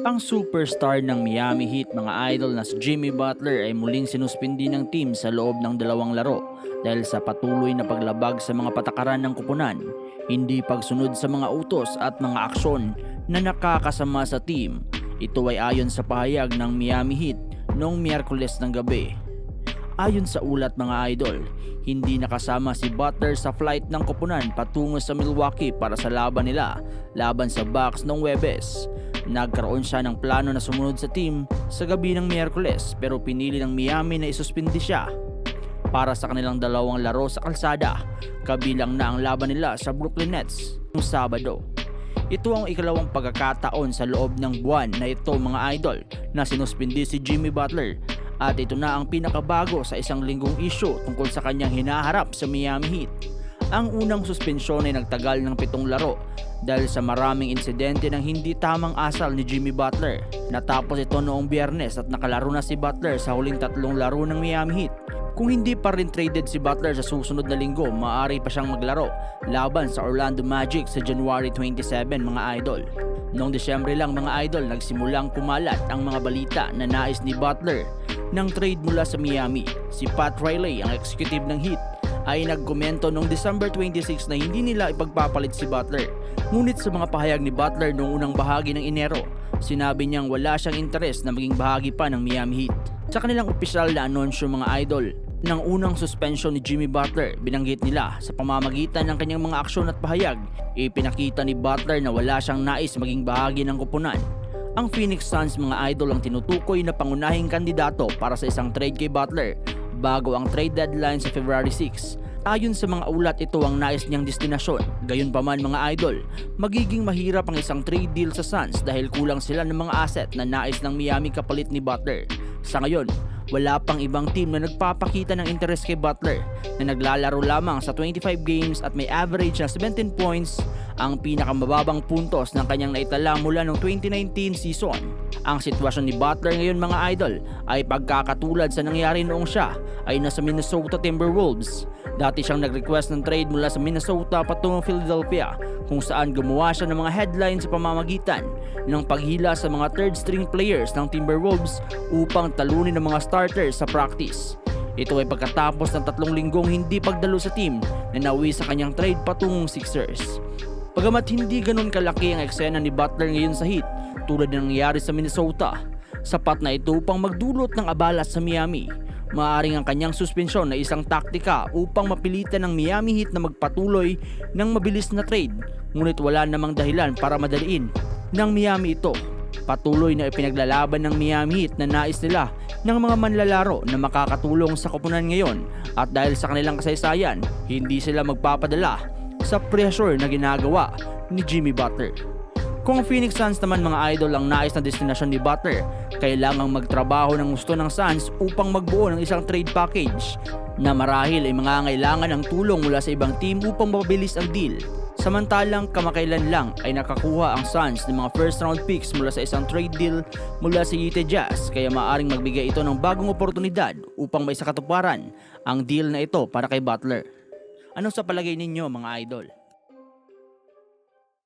Ang superstar ng Miami Heat mga idol na si Jimmy Butler ay muling sinuspindi ng team sa loob ng 2 laro dahil sa patuloy na paglabag sa mga patakaran ng kupunan, hindi pagsunod sa mga utos at mga aksyon na nakakasama sa team. Ito ay ayon sa pahayag ng Miami Heat noong Miyerkules ng gabi. Ayon sa ulat mga idol, hindi nakasama si Butler sa flight ng koponan patungo sa Milwaukee para sa laban nila laban sa Bucks noong Huwebes. Nagkaroon siya ng plano na sumunod sa team sa gabi ng Miyerkules pero pinili ng Miami na isuspindi siya para sa kanilang 2 laro sa kalsada, kabilang na ang laban nila sa Brooklyn Nets noong Sabado. Ito ang ikalawang pagkakataon sa loob ng buwan na ito mga idol na sinuspindi si Jimmy Butler. At ito na ang pinakabago sa isang linggong issue tungkol sa kanyang hinaharap sa Miami Heat. Ang unang suspensyon ay nagtagal ng 7 laro dahil sa maraming insidente ng hindi tamang asal ni Jimmy Butler. Natapos ito noong Biyernes at nakalaro na si Butler sa huling 3 laro ng Miami Heat. Kung hindi pa rin traded si Butler sa susunod na linggo, maaari pa siyang maglaro laban sa Orlando Magic sa January 27 mga idol. Noong Desyembre lang mga idol, nagsimulang kumalat ang mga balita na nais ni Butler ng trade mula sa Miami. Si Pat Riley, ang executive ng Heat, ay nagkomento noong December 26 na hindi nila ipagpapalit si Butler. Ngunit sa mga pahayag ni Butler noong unang bahagi ng Enero, sinabi niyang wala siyang interes na maging bahagi pa ng Miami Heat. Sa kanilang opisyal na anunsyo mga idol, ng unang suspension ni Jimmy Butler, binanggit nila sa pamamagitan ng kanyang mga aksyon at pahayag, ipinakita ni Butler na wala siyang nais maging bahagi ng koponan. Ang Phoenix Suns mga idol ang tinutukoy na pangunahing kandidato para sa isang trade kay Butler bago ang trade deadline sa February 6. Ayon sa mga ulat, ito ang nais niyang destinasyon. Gayunpaman mga idol, magiging mahirap ang isang trade deal sa Suns dahil kulang sila ng mga asset na nais ng Miami kapalit ni Butler. Sa ngayon, wala pang ibang team na nagpapakita ng interes kay Butler na naglalaro lamang sa 25 games at may average na 17 points, ang pinakamababang puntos ng kanyang naitala mula noong 2019 season. Ang sitwasyon ni Butler ngayon mga idol ay pagkakatulad sa nangyari noong siya ay nasa Minnesota Timberwolves. Dati siyang nag-request ng trade mula sa Minnesota patungong Philadelphia kung saan gumawa siya ng mga headlines sa pamamagitan ng paghila sa mga third string players ng Timberwolves upang talunin ng mga starters sa practice. Ito ay pagkatapos ng 3 linggong hindi pagdalo sa team na nauwi sa kanyang trade patungong Sixers. Bagamat hindi ganun kalaki ang eksena ni Butler ngayon sa Heat tulad ng nangyari sa Minnesota, sapat na ito upang magdulot ng abala sa Miami. Maaaring ang kanyang suspensyon na isang taktika upang mapilitan ng Miami Heat na magpatuloy ng mabilis na trade, ngunit wala namang dahilan para madaliin ng Miami ito. Patuloy na ipinaglalaban ng Miami Heat na nais nila ng mga manlalaro na makakatulong sa koponan ngayon at dahil sa kanilang kasaysayan, hindi sila magpapadala sa pressure na ginagawa ni Jimmy Butler. Kung Phoenix Suns naman mga idol ang nais na destinasyon ni Butler, kailangang magtrabaho ng gusto ng Suns upang magbuo ng isang trade package na marahil ay mangangailangan ng tulong mula sa ibang team upang mapabilis ang deal. Samantalang kamakailan lang ay nakakuha ang Suns ng mga first round picks mula sa isang trade deal mula sa Utah Jazz, kaya maaaring magbigay ito ng bagong oportunidad upang may sakatuparan ang deal na ito para kay Butler. Ano sa palagay ninyo mga idol?